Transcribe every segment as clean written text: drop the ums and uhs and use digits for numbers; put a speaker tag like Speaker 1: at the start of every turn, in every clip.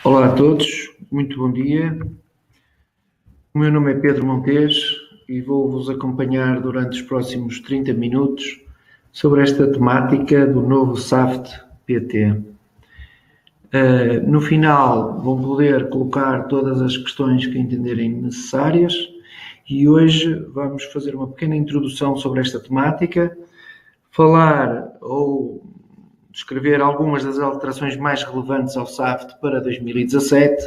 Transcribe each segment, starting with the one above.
Speaker 1: Olá a todos, muito bom dia. O meu nome é Pedro Montes e vou-vos acompanhar durante os próximos 30 minutos sobre esta temática do novo SAFT PT. No final vão poder colocar todas as questões que entenderem necessárias e hoje vamos fazer uma pequena introdução sobre esta temática, falar ou descrever algumas das alterações mais relevantes ao SAFT para 2017.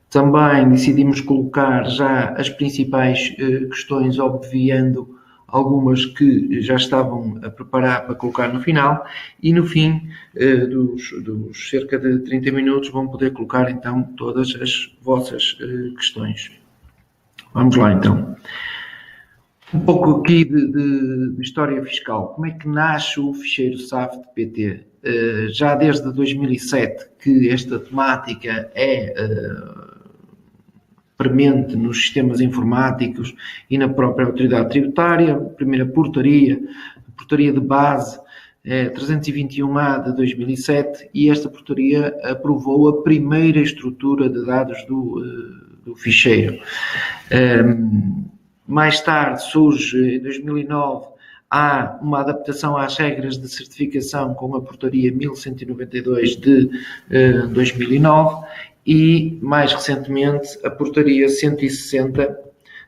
Speaker 1: Também decidimos colocar já as principais questões, obviando algumas que já estavam a preparar para colocar no final, e no fim dos cerca de 30 minutos vão poder colocar então todas as vossas questões. Vamos lá então. Um pouco aqui de história fiscal. Como é que nasce o ficheiro SAFT-PT? Já desde 2007 que esta temática é premente nos sistemas informáticos e na própria autoridade tributária. A primeira portaria, a portaria de base 321A de 2007, e esta portaria aprovou a primeira estrutura de dados do ficheiro. Mais tarde surge, em 2009, há uma adaptação às regras de certificação com a portaria 1192 de 2009 e, mais recentemente, a portaria 160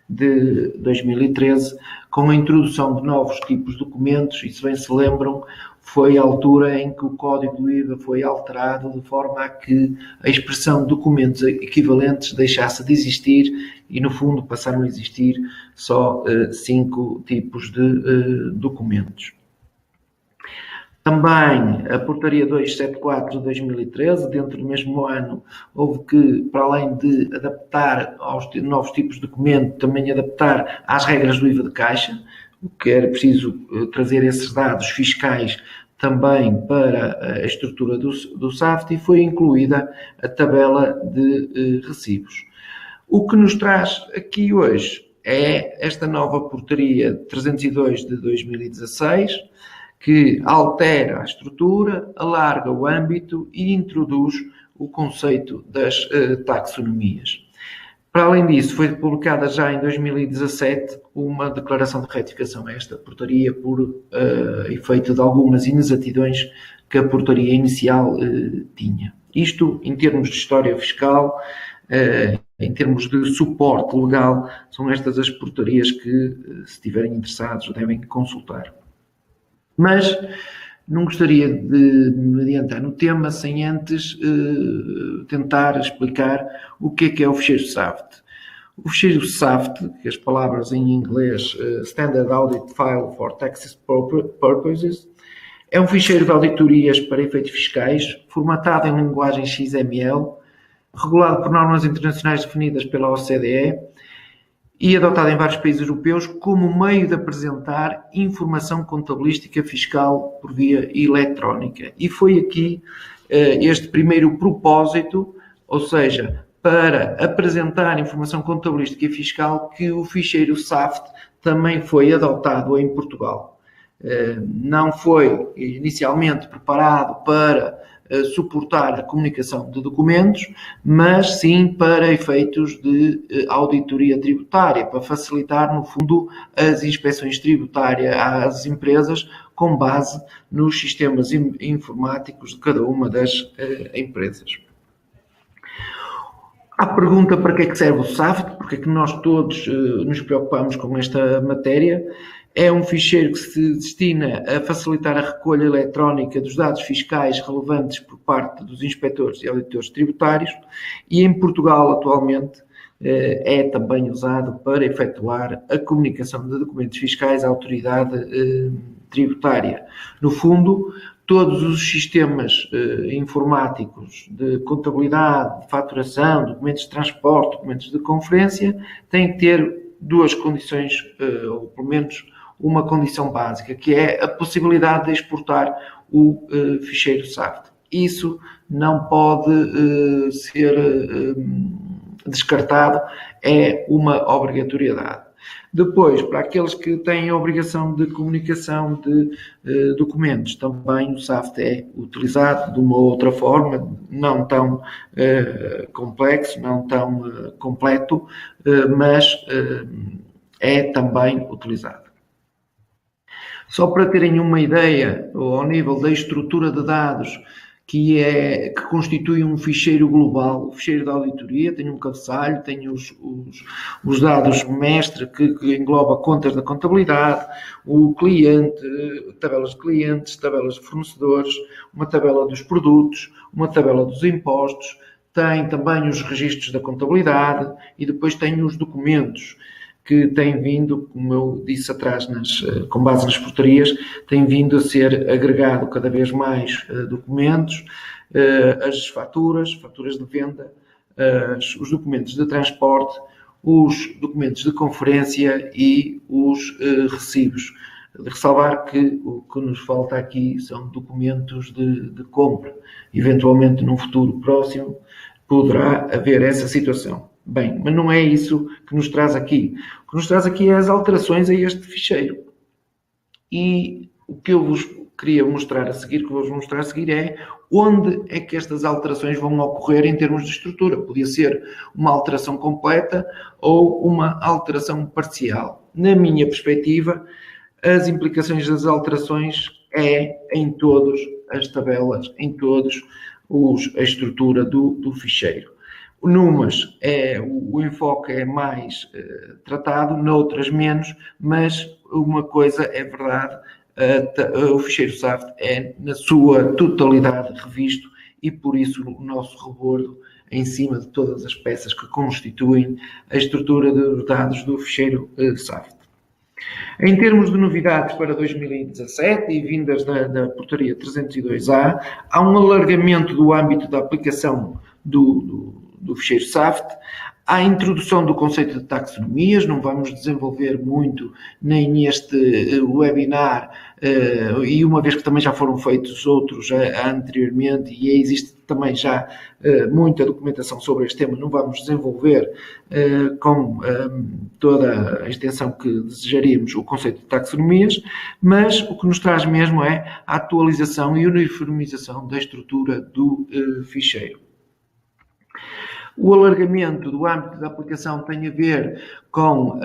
Speaker 1: de 2013, com a introdução de novos tipos de documentos, e se bem se lembram, foi a altura em que o código do IVA foi alterado de forma a que a expressão documentos equivalentes deixasse de existir e, no fundo, passaram a existir só 5 tipos de documentos. Também a portaria 274 de 2013, dentro do mesmo ano, houve que, para além de adaptar aos novos tipos de documento, também adaptar às regras do IVA de caixa, o que era preciso trazer esses dados fiscais também para a estrutura do SAFT, e foi incluída a tabela de recibos. O que nos traz aqui hoje é esta nova portaria 302 de 2016, que altera a estrutura, alarga o âmbito e introduz o conceito das taxonomias. Para além disso, foi publicada já em 2017 uma declaração de retificação a esta portaria por efeito de algumas inexatidões que a portaria inicial tinha. Isto, em termos de história fiscal, em termos de suporte legal, são estas as portarias que, se estiverem interessados, devem consultar. Mas não gostaria de me adiantar no tema sem antes tentar explicar o que é o ficheiro SAFT. O ficheiro SAFT, que as palavras em inglês Standard Audit File for Tax Purposes, é um ficheiro de auditorias para efeitos fiscais, formatado em linguagem XML, regulado por normas internacionais definidas pela OCDE e adotado em vários países europeus como meio de apresentar informação contabilística fiscal por via eletrónica. E foi aqui este primeiro propósito, ou seja, para apresentar informação contabilística e fiscal, que o ficheiro SAFT também foi adotado em Portugal. Não foi inicialmente preparado para suportar a comunicação de documentos, mas sim para efeitos de auditoria tributária, para facilitar, no fundo, as inspeções tributárias às empresas com base nos sistemas informáticos de cada uma das empresas. A pergunta para que é que serve o SAFT, porque é que nós todos nos preocupamos com esta matéria. É um ficheiro que se destina a facilitar a recolha eletrónica dos dados fiscais relevantes por parte dos inspectores e auditores tributários, e em Portugal atualmente é também usado para efetuar a comunicação de documentos fiscais à autoridade tributária. No fundo, todos os sistemas informáticos de contabilidade, de faturação, documentos de transporte, documentos de conferência, têm que ter duas condições, ou pelo menos uma condição básica, que é a possibilidade de exportar o ficheiro SAFT. Isso não pode ser descartado, é uma obrigatoriedade. Depois, para aqueles que têm a obrigação de comunicação de documentos, também o SAFT é utilizado de uma outra forma, não tão complexo, não tão completo, mas é também utilizado. Só para terem uma ideia, ao nível da estrutura de dados, que constitui um ficheiro global, o ficheiro da auditoria, tem um cabeçalho, tem os dados mestre, que engloba contas da contabilidade, o cliente, tabelas de clientes, tabelas de fornecedores, uma tabela dos produtos, uma tabela dos impostos, tem também os registros da contabilidade e depois tem os documentos que têm vindo, como eu disse atrás, com base nas portarias, tem vindo a ser agregado cada vez mais documentos, as faturas de venda, os documentos de transporte, os documentos de conferência e os recibos. De ressalvar que o que nos falta aqui são documentos de compra. Eventualmente, num futuro próximo, poderá haver essa situação. Bem, mas não é isso que nos traz aqui. O que nos traz aqui é as alterações a este ficheiro. E o que eu vos queria mostrar a seguir, é onde é que estas alterações vão ocorrer em termos de estrutura. Podia ser uma alteração completa ou uma alteração parcial. Na minha perspectiva, as implicações das alterações é em todas as tabelas, em todos a estrutura do ficheiro. Numas o enfoque é mais tratado, noutras menos, mas uma coisa é verdade, o ficheiro SAFT é na sua totalidade revisto e por isso o nosso rebordo em cima de todas as peças que constituem a estrutura dos dados do ficheiro SAFT. Em termos de novidades para 2017 e vindas da portaria 302A, há um alargamento do âmbito da aplicação do ficheiro SAFT, há a introdução do conceito de taxonomias, não vamos desenvolver muito nem neste webinar, e uma vez que também já foram feitos outros anteriormente e existe também já muita documentação sobre este tema, não vamos desenvolver com toda a extensão que desejaríamos o conceito de taxonomias, mas o que nos traz mesmo é a atualização e uniformização da estrutura do ficheiro. O alargamento do âmbito da aplicação tem a ver com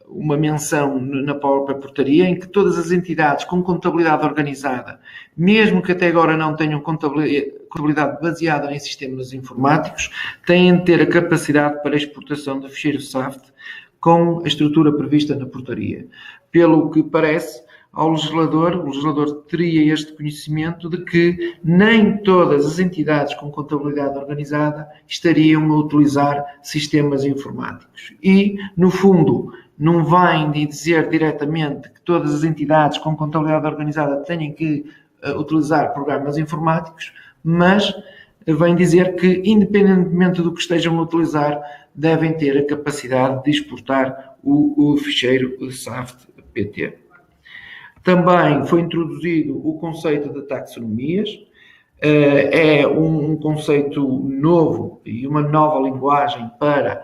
Speaker 1: uma menção na própria portaria em que todas as entidades com contabilidade organizada, mesmo que até agora não tenham contabilidade baseada em sistemas informáticos, têm de ter a capacidade para exportação do ficheiro SAFT com a estrutura prevista na portaria. Pelo que parece, o legislador teria este conhecimento de que nem todas as entidades com contabilidade organizada estariam a utilizar sistemas informáticos. E, no fundo, não vem de dizer diretamente que todas as entidades com contabilidade organizada tenham que utilizar programas informáticos, mas vem dizer que, independentemente do que estejam a utilizar, devem ter a capacidade de exportar o ficheiro SAFT-PT. Também foi introduzido o conceito de taxonomias, é um conceito novo e uma nova linguagem para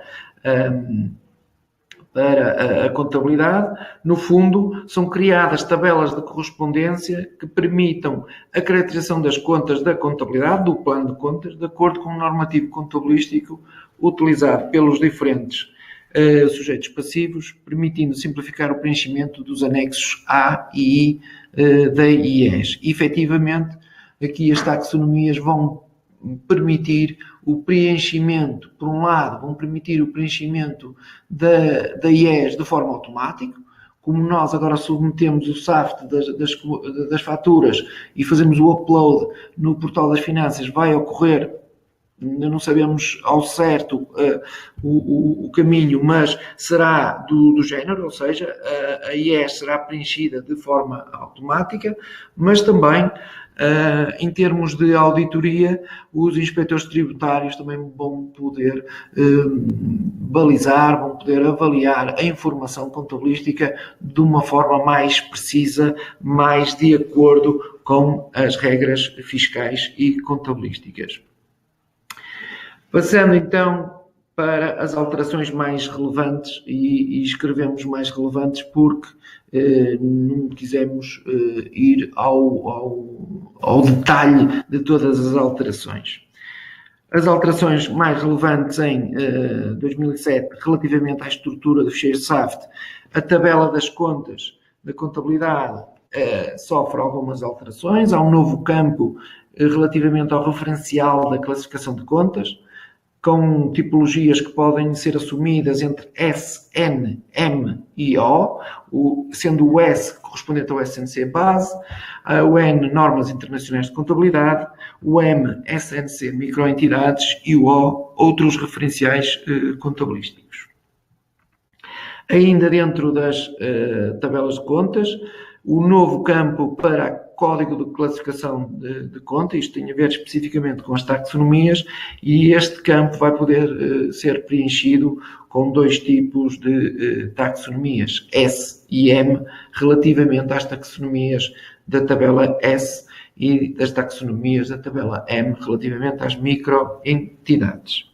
Speaker 1: a contabilidade. No fundo, são criadas tabelas de correspondência que permitam a caracterização das contas da contabilidade, do plano de contas, de acordo com o normativo contabilístico utilizado pelos diferentes sujeitos passivos, permitindo simplificar o preenchimento dos anexos A e I da IES. E, efetivamente, aqui as taxonomias vão permitir o preenchimento, por um lado, vão permitir o preenchimento da IES de forma automática, como nós agora submetemos o SAFT das faturas e fazemos o upload no portal das finanças, vai ocorrer. Ainda não sabemos ao certo o caminho, mas será do género, ou seja, a IES será preenchida de forma automática, mas também, em termos de auditoria, os inspectores tributários também vão poder balizar, vão poder avaliar a informação contabilística de uma forma mais precisa, mais de acordo com as regras fiscais e contabilísticas. Passando então para as alterações mais relevantes e escrevemos mais relevantes porque não quisemos ir ao detalhe de todas as alterações. As alterações mais relevantes em 2007, relativamente à estrutura do ficheiro SAFT, a tabela das contas da contabilidade sofre algumas alterações. Há um novo campo relativamente ao referencial da classificação de contas, com tipologias que podem ser assumidas entre S, N, M e O, sendo o S correspondente ao SNC base, o N, normas internacionais de contabilidade, o M, SNC microentidades e o O, outros referenciais contabilísticos. Ainda dentro das tabelas de contas, o novo campo para código de classificação de conta, isto tem a ver especificamente com as taxonomias, e este campo vai poder ser preenchido com dois tipos de taxonomias, S e M, relativamente às taxonomias da tabela S e das taxonomias da tabela M, relativamente às microentidades.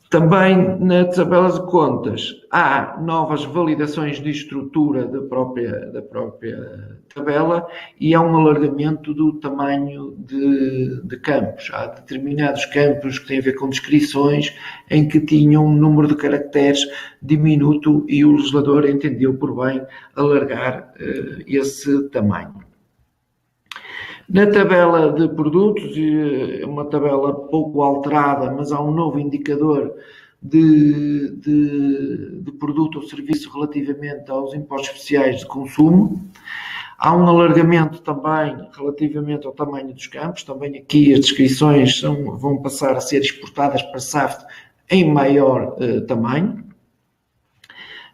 Speaker 1: Também nas tabelas de contas há novas validações de estrutura da própria tabela e há um alargamento do tamanho de campos. Há determinados campos que têm a ver com descrições em que tinham um número de caracteres diminuto e o legislador entendeu por bem alargar esse tamanho. Na tabela de produtos, uma tabela pouco alterada, mas há um novo indicador de produto ou serviço relativamente aos impostos especiais de consumo. Há um alargamento também relativamente ao tamanho dos campos. Também aqui as descrições vão passar a ser exportadas para SAFT em maior tamanho.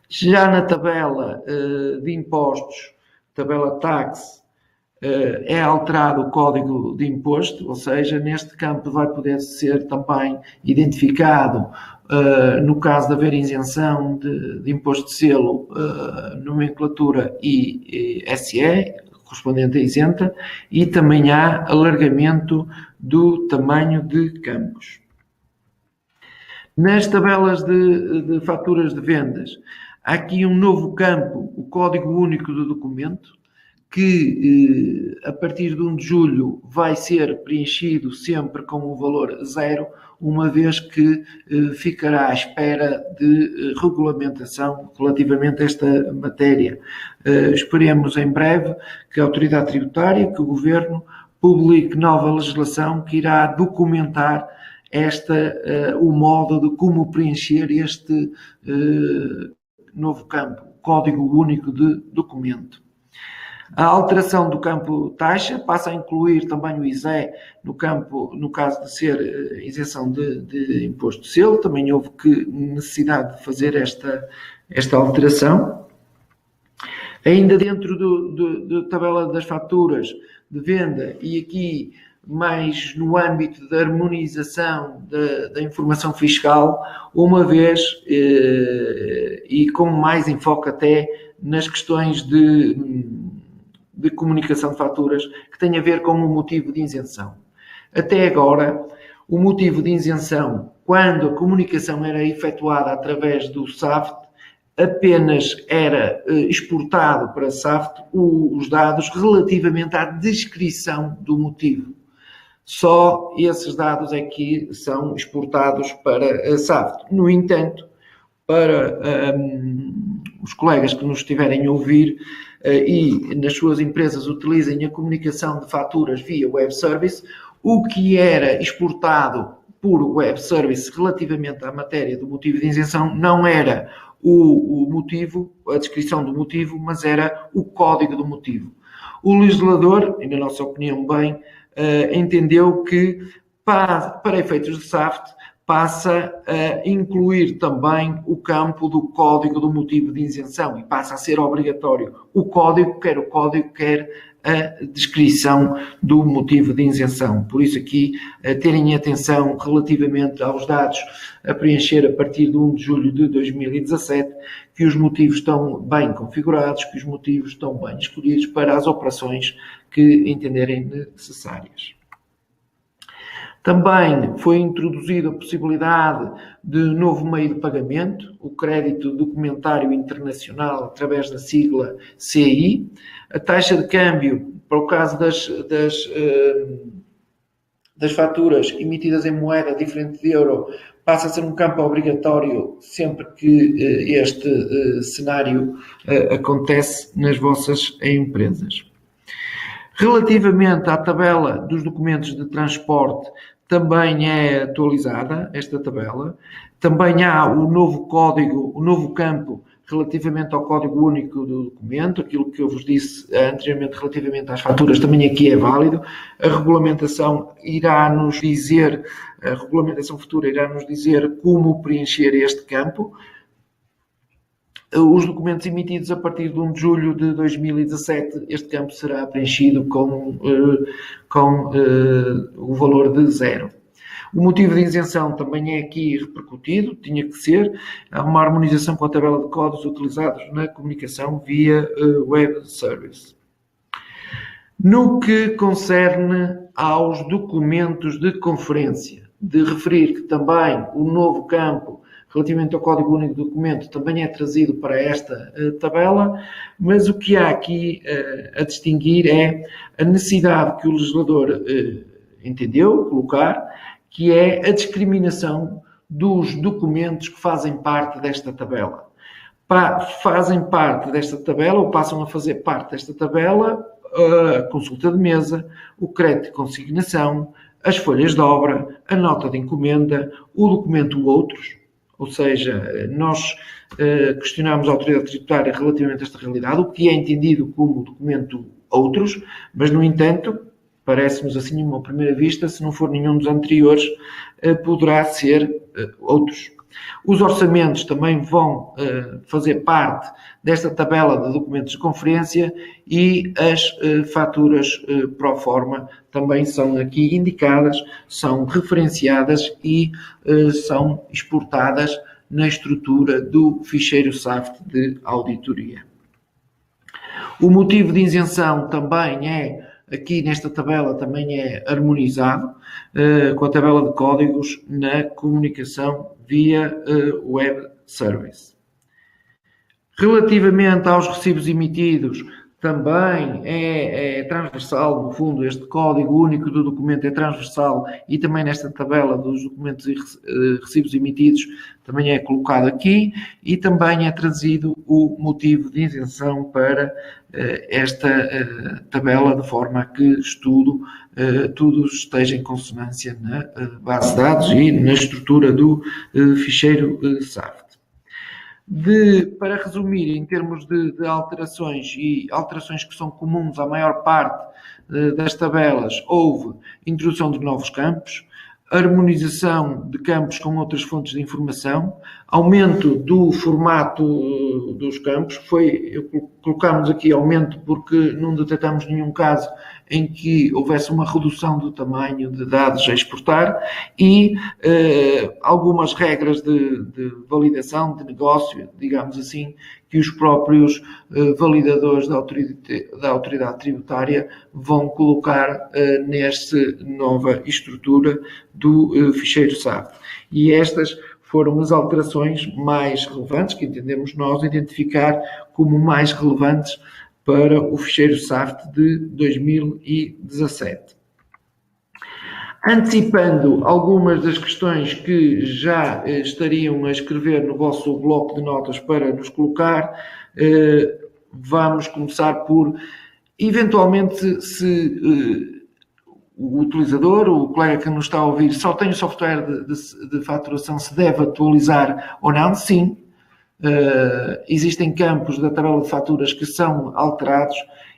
Speaker 1: Já na tabela de impostos, tabela tax, é alterado o código de imposto, ou seja, neste campo vai poder ser também identificado, no caso de haver isenção de imposto de selo, nomenclatura ISE, correspondente a isenta, e também há alargamento do tamanho de campos. Nas tabelas de faturas de vendas, há aqui um novo campo, o código único do documento, que a partir de 1 de julho vai ser preenchido sempre com o valor 0, uma vez que ficará à espera de regulamentação relativamente a esta matéria. Esperemos em breve que a autoridade tributária, que o Governo, publique nova legislação que irá documentar o modo de como preencher este novo campo, Código Único de Documento. A alteração do campo taxa passa a incluir também o ISE no caso de ser isenção de imposto de selo. Também houve necessidade de fazer esta alteração. Ainda dentro da tabela das faturas de venda, e aqui mais no âmbito da harmonização da informação fiscal, uma vez e com mais enfoque até nas questões de comunicação de faturas que tem a ver com o motivo de isenção. Até agora, o motivo de isenção, quando a comunicação era efetuada através do SAFT, apenas era exportado para SAFT os dados relativamente à descrição do motivo. Só esses dados é que são exportados para a SAFT. No entanto, para os colegas que nos estiverem a ouvir e nas suas empresas utilizem a comunicação de faturas via web service, o que era exportado por web service relativamente à matéria do motivo de isenção não era o motivo, a descrição do motivo, mas era o código do motivo. O legislador, e na nossa opinião bem, entendeu que para efeitos de SAFT passa a incluir também o campo do código do motivo de isenção e passa a ser obrigatório o código, quer a descrição do motivo de isenção. Por isso aqui, terem atenção relativamente aos dados a preencher a partir de 1 de julho de 2017, que os motivos estão bem configurados, que os motivos estão bem escolhidos para as operações que entenderem necessárias. Também foi introduzida a possibilidade de novo meio de pagamento, o crédito documentário internacional através da sigla CI. A taxa de câmbio, para o caso das faturas emitidas em moeda diferente de euro, passa a ser um campo obrigatório sempre que este cenário acontece nas vossas empresas. Relativamente à tabela dos documentos de transporte, também é atualizada esta tabela. Também há o novo código, o novo campo relativamente ao código único do documento, aquilo que eu vos disse anteriormente relativamente às faturas também aqui é válido. A regulamentação irá-nos dizer, a regulamentação futura irá-nos dizer como preencher este campo. Os documentos emitidos a partir de 1 de julho de 2017, este campo será preenchido com o valor de 0. O motivo de isenção também é aqui repercutido, tinha que ser. Há uma harmonização com a tabela de códigos utilizados na comunicação via web service. No que concerne aos documentos de conferência, de referir que também o novo campo relativamente ao Código Único do Documento também é trazido para esta tabela, mas o que há aqui a distinguir é a necessidade que o legislador entendeu colocar, que é a discriminação dos documentos que fazem parte desta tabela. Fazem parte desta tabela, ou passam a fazer parte desta tabela, a consulta de mesa, o crédito de consignação, as folhas de obra, a nota de encomenda, o documento Outros, ou seja, nós questionamos a autoridade tributária relativamente a esta realidade, o que é entendido como documento Outros, mas, no entanto, parece-nos assim, uma primeira vista, se não for nenhum dos anteriores, poderá ser Outros. Os orçamentos também vão fazer parte desta tabela de documentos de conferência e as faturas pro forma também são aqui indicadas, são referenciadas e são exportadas na estrutura do ficheiro SAFT de auditoria. O motivo de isenção também é, aqui nesta tabela, também é harmonizado com a tabela de códigos na comunicação via web service. Relativamente aos recibos emitidos, também é transversal, no fundo, este código único do documento é transversal e também nesta tabela dos documentos e recibos emitidos também é colocado aqui e também é trazido o motivo de isenção para esta tabela, de forma a que tudo esteja em consonância na base de dados e na estrutura do ficheiro SAFT. Para resumir, em termos de alterações e alterações que são comuns à maior parte das tabelas, houve introdução de novos campos, harmonização de campos com outras fontes de informação, aumento do formato dos campos, colocámos aqui aumento porque não detectamos nenhum caso em que houvesse uma redução do tamanho de dados a exportar e algumas regras de validação de negócio, digamos assim, que os próprios validadores da autoridade tributária vão colocar nesta nova estrutura do ficheiro SAFT. E estas foram as alterações mais relevantes, que entendemos nós identificar como mais relevantes para o ficheiro SAFT de 2017. Antecipando algumas das questões que já estariam a escrever no vosso bloco de notas para nos colocar, vamos começar por, eventualmente, se o utilizador, o colega que nos está a ouvir, só tem o software de faturação, se deve atualizar ou não. Sim. Existem campos da tabela de faturas que são alterados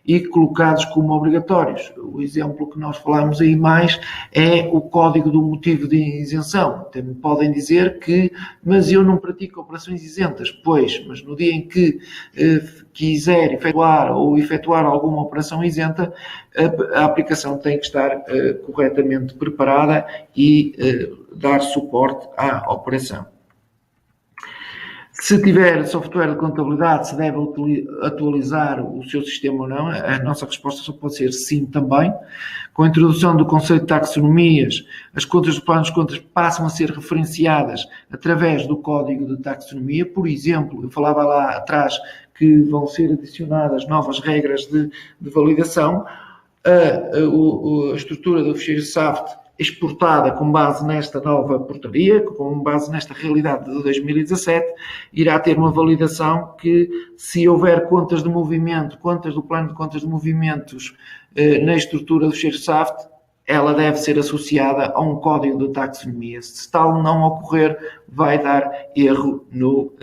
Speaker 1: e colocados como obrigatórios. O exemplo que nós falamos aí mais é o código do motivo de isenção. Podem dizer que, mas eu não pratico operações isentas. Pois, mas no dia em que quiser efetuar alguma operação isenta, a aplicação tem que estar corretamente preparada e dar suporte à operação. Se tiver software de contabilidade, se deve atualizar o seu sistema ou não, a nossa resposta só pode ser sim também. Com a introdução do conceito de taxonomias, as contas do plano de contas passam a ser referenciadas através do código de taxonomia. Por exemplo, eu falava lá atrás que vão ser adicionadas novas regras de validação. A estrutura do ficheiro SAFT exportada com base nesta nova portaria, com base nesta realidade de 2017, irá ter uma validação que, se houver contas de movimento, contas do plano de contas de movimentos na estrutura do ficheiro SAFT, ela deve ser associada a um código de taxonomia. Se tal não ocorrer, vai dar erro no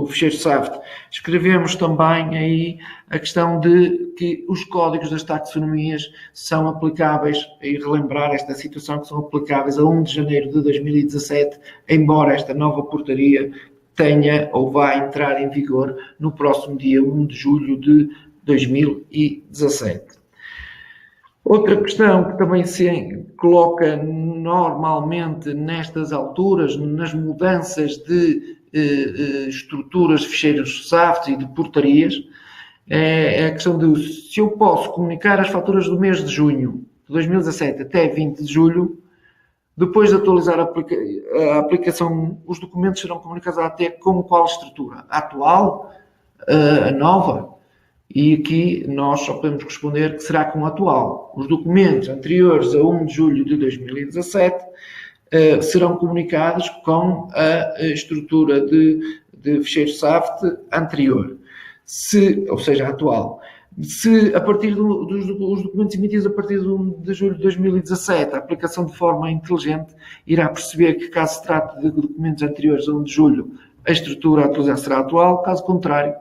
Speaker 1: ficheiro SAFT. Escrevemos também aí a questão de que os códigos das taxonomias são aplicáveis, e relembrar esta situação, que são aplicáveis a 1 de janeiro de 2017, embora esta nova portaria tenha ou vá entrar em vigor no próximo dia 1 de julho de 2017. Outra questão que também se coloca normalmente nestas alturas, nas mudanças de estruturas de ficheiros SAFT e de portarias, é a questão de se eu posso comunicar as faturas do mês de junho de 2017 até 20 de julho, depois de atualizar a aplicação, os documentos serão comunicados à AT com qual estrutura? A atual? A nova? E aqui nós só podemos responder que será com a atual. Os documentos anteriores a 1 de julho de 2017 serão comunicados com a estrutura de ficheiro SAFT anterior, ou seja, a atual. Se a partir dos documentos emitidos a partir de 1 de julho de 2017, a aplicação de forma inteligente irá perceber que, caso se trate de documentos anteriores a 1 de julho, a estrutura a atualizar será atual, caso contrário,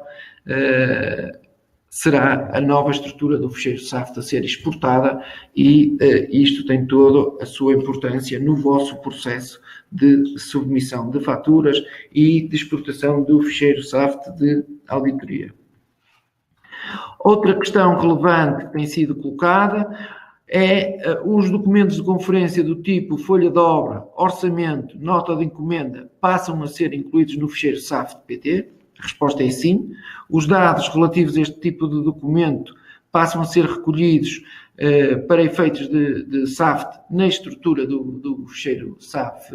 Speaker 1: será a nova estrutura do ficheiro SAFT a ser exportada, e isto tem toda a sua importância no vosso processo de submissão de faturas e de exportação do ficheiro SAFT de auditoria. Outra questão relevante que tem sido colocada é os documentos de conferência do tipo folha de obra, orçamento, nota de encomenda passam a ser incluídos no ficheiro SAFT PT? A resposta é sim. Os dados relativos a este tipo de documento passam a ser recolhidos para efeitos de SAFT na estrutura do ficheiro SAFT,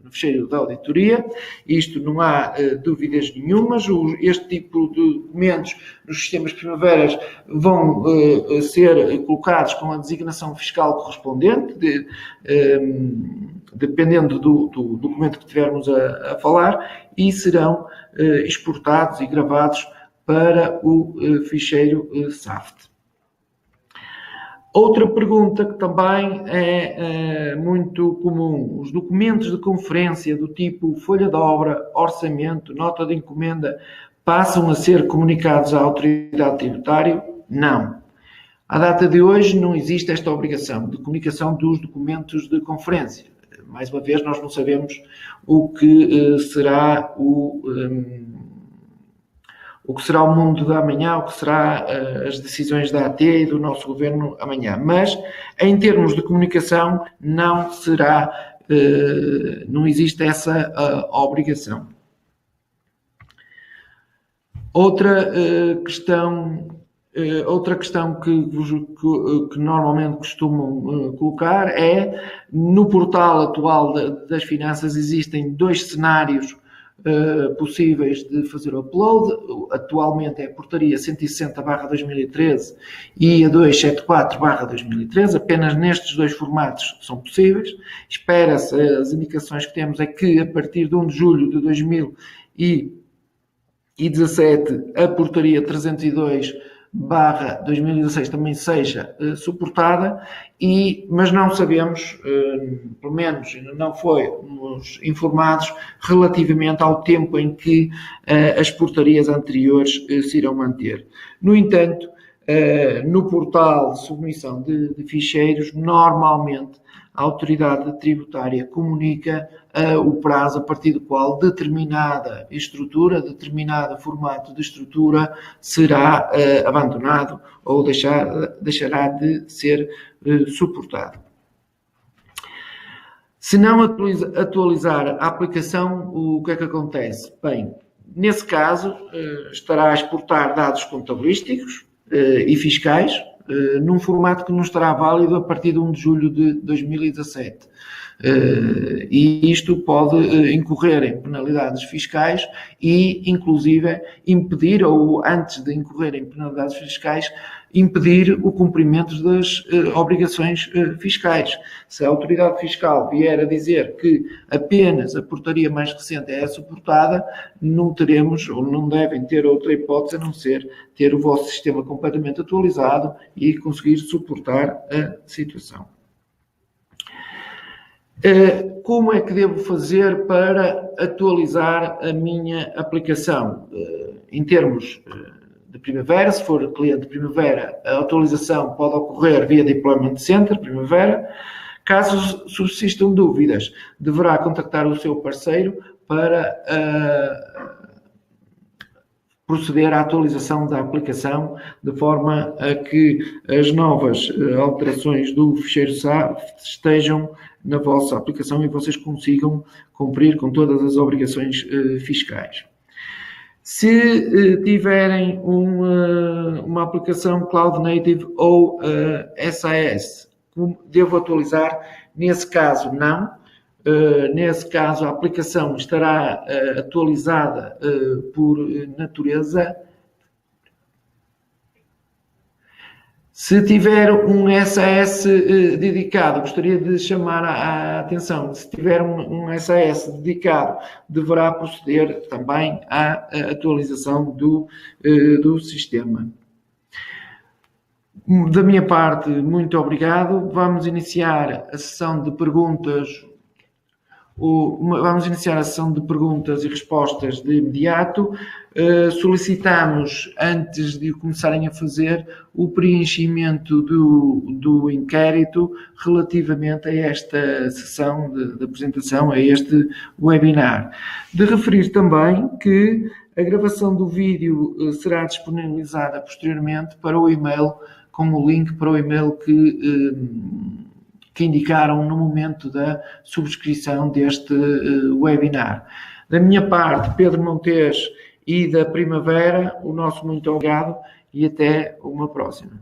Speaker 1: no ficheiro da auditoria. Isto não há dúvidas nenhumas. Este tipo de documentos nos sistemas primaveras vão ser colocados com a designação fiscal correspondente, dependendo do documento que tivermos a falar, e serão exportados e gravados para o ficheiro SAFT. Outra pergunta que também é muito comum: os documentos de conferência do tipo folha de obra, orçamento, nota de encomenda passam a ser comunicados à autoridade tributária? Não. À data de hoje não existe esta obrigação de comunicação dos documentos de conferência. Mais uma vez, nós não sabemos o que será o mundo da amanhã, o que será as decisões da AT e do nosso governo amanhã. Mas, em termos de comunicação, não existe essa obrigação. Outra questão que normalmente costumam colocar é: no portal atual das finanças existem 2 cenários possíveis de fazer o upload. Atualmente é a portaria 160/2013 e a 274/2013. Apenas nestes 2 formatos são possíveis. Espera-se, as indicações que temos é que a partir de 1 de julho de 2017 a portaria 302/2016 também seja suportada, mas não sabemos, pelo menos não fomos informados relativamente ao tempo em que as portarias anteriores se irão manter. No entanto, no portal de submissão de ficheiros, normalmente a autoridade tributária comunica o prazo a partir do qual determinada estrutura, determinado formato de estrutura será abandonado ou deixará de ser suportado. Se não atualizar a aplicação, o que é que acontece? Bem, nesse caso, estará a exportar dados contabilísticos e fiscais num formato que não estará válido a partir de 1 de julho de 2017. E isto pode incorrer em penalidades fiscais e, inclusive, impedir, ou antes de incorrer em penalidades fiscais, impedir o cumprimento das obrigações fiscais. Se a autoridade fiscal vier a dizer que apenas a portaria mais recente é suportada, não teremos ou não devem ter outra hipótese a não ser ter o vosso sistema completamente atualizado e conseguir suportar a situação. Como é que devo fazer para atualizar a minha aplicação? Em termos de Primavera, se for cliente Primavera, a atualização pode ocorrer via Deployment Center Primavera. Caso subsistam dúvidas, deverá contactar o seu parceiro para proceder à atualização da aplicação, de forma a que as novas alterações do ficheiro SAP estejam na vossa aplicação e vocês consigam cumprir com todas as obrigações fiscais. Se tiverem uma aplicação Cloud Native ou SAS, devo atualizar? Nesse caso, não. Nesse caso, a aplicação estará atualizada por natureza. Se tiver um SAS dedicado, gostaria de chamar a atenção, se tiver um SAS dedicado, deverá proceder também à atualização do sistema. Da minha parte, muito obrigado. Vamos iniciar a sessão de perguntas. Vamos iniciar a sessão de perguntas e respostas de imediato. Solicitamos, antes de começarem a fazer, o preenchimento do inquérito relativamente a esta sessão de apresentação, a este webinar. De referir também que a gravação do vídeo será disponibilizada posteriormente para o e-mail, com o link para o e-mail que indicaram no momento da subscrição deste webinar. Da minha parte, Pedro Montes e da Primavera, o nosso muito obrigado e até uma próxima.